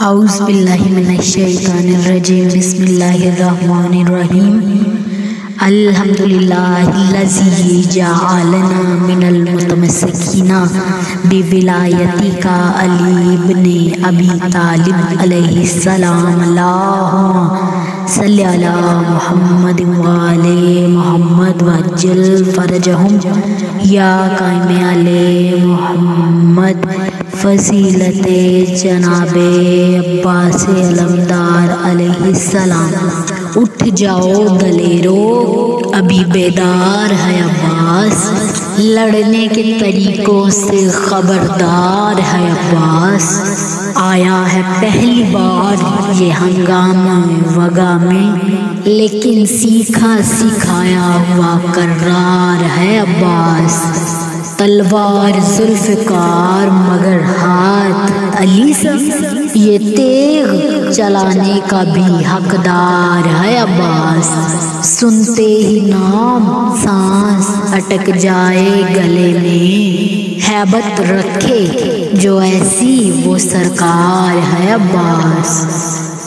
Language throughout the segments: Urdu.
اعوذ باللہ من الشیطان الرجیم بسم اللہ الرحمن الرحیم الحمدللہ الذی جعلنا من المتمسکین بولایتک علی بن ابی طالب علیہ السلام اللہم صلی علی محمد وعلی محمد وعجل فرجہم یا قائم علی محمد فضیلت جناب عباس علمدار علیہ السلام۔ اٹھ جاؤ دلیرو ابھی بیدار ہے عباس، لڑنے کے طریقوں سے خبردار ہے عباس، آیا ہے پہلی بار یہ ہنگامہ وغا میں، لیکن سیکھا سکھایا ہوا کرار ہے عباس، تلوار ذوالفقار مگر ہاتھ علی سے، یہ تیغ چلانے کا بھی حقدار ہے عباس، سنتے ہی نام سانس اٹک جائے گلے میں، ہیبت رکھے جو ایسی وہ سرکار ہے عباس،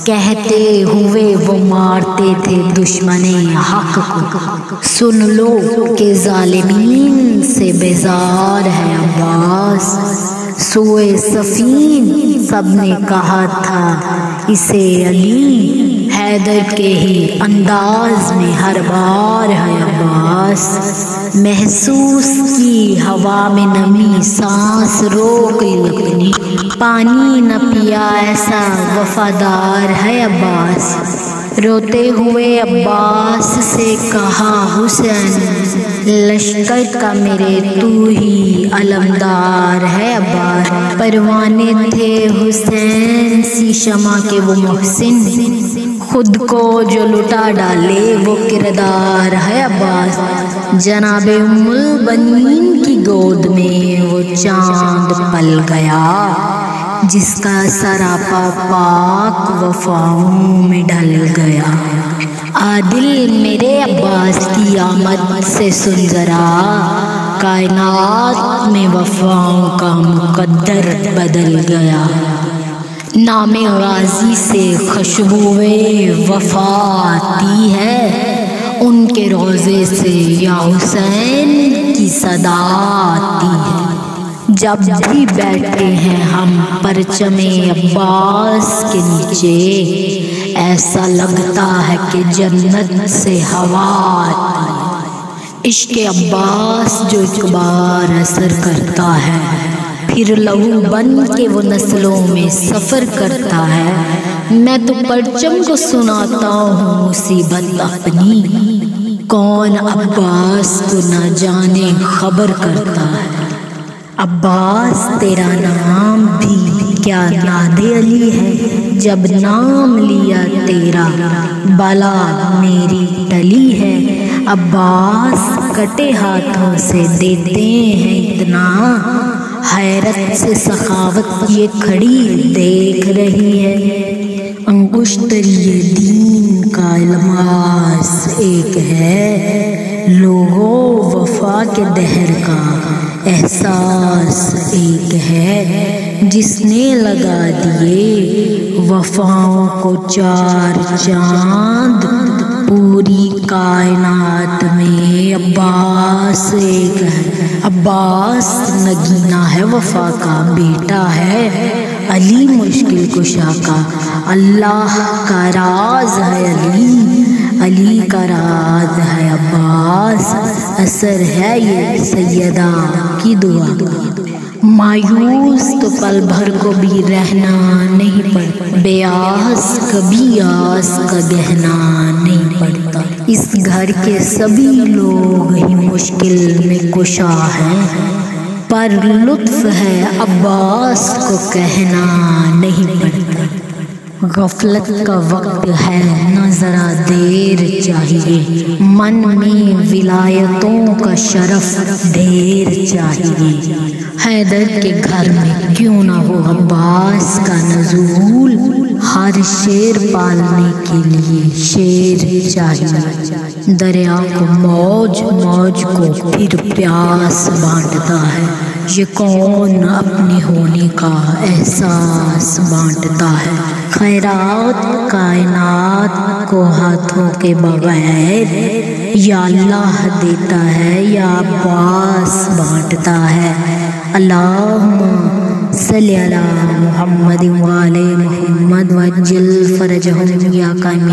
کہتے ہوئے وہ مارتے تھے دشمن حق کو، سن لو کہ ظالمین سے بیزار ہے عباس، سوئے صفین سب نے کہا تھا اسے علی، حیدر کے ہی انداز میں ہر بار ہے عباس، محسوس کی ہوا میں نمی سانس روک لی اپنی، پانی نہ پیا ایسا وفادار ہے عباس، روتے ہوئے عباس سے کہا حسین لشکر کا میرے تو ہی علمدار ہے عباس، پروانے تھے حسین سی شمع کے وہ محسن، خود کو جو لٹا ڈالے وہ کردار ہے عباس، جناب ام البنین کی گود میں وہ چاند پل گیا، جس کا سراپا پاک وفاؤں میں ڈل گیا، عادل میرے عباس کی آمد سے سن ذرا، کائنات میں وفاؤں کا مقدر بدل گیا، نام غازی سے خوشبوئے وفا آتی ہے، ان کے روضے سے یا حسین کی صدا آتی ہے، جب بھی بیٹھتے ہیں ہم پرچم عباس کے نیچے، ایسا لگتا ہے کہ جنت سے ہوا آتی ہے، عشق عباس جو ایک بار اثر کرتا ہے، پھر لہو بن کے وہ نسلوں میں سفر کرتا ہے، میں تو پرچم کو سناتا ہوں مصیبت اپنی، کون عباس کو نہ جانے خبر کرتا ہے، عباس تیرا نام بھی کیا ناد علی ہے، جب نام لیا تیرا بلا میری ٹلی ہے، عباس کٹے ہاتھوں سے دیتے ہیں اتنا، حیرت سے سخاوت یہ کھڑی دیکھ رہی ہے، انگشتری دین کا الماس ایک ہے، لوگوں وفا کے دہر کا احساس ایک ہے، جس نے لگا دیے وفاؤں کو چار چاند، پوری کائنات میں عباس ایک ہے، عباس نگینہ ہے وفا کا بیٹا ہے، علی مشکل کشا کا اللہ کا راز ہے، علی کا راز ہے عباس، اثر ہے یہ سیدہ کی دعا، مایوس تو پل بھر کو بھی رہنا نہیں پڑتا، بے آس کبھی آس کا گہنا نہیں پڑتا، اس گھر کے سبھی لوگ ہی مشکل میں کشا ہیں، پر لطف ہے عباس کو کہنا نہیں پڑتا، غفلت کا وقت ہے نہ ذرا دیر چاہیے، من میں ولایتوں کا شرف ڈھیر چاہیے، حیدر کے گھر میں کیوں نہ ہو عباس کا نزول، ہر شیر پالنے کے لیے شیر چاہیے، دریا کو موج، موج کو پھر پیاس بانٹتا ہے، یہ کون اپنے ہونے کا احساس بانٹتا ہے۔ خیرات کائنات کو ہاتھوں کے بغیر یا اللہ دیتا ہے یا عباس بانٹتا ہے۔ اللہم صلی علی محمد وعلی محمد وعجل فرجہم یا قائم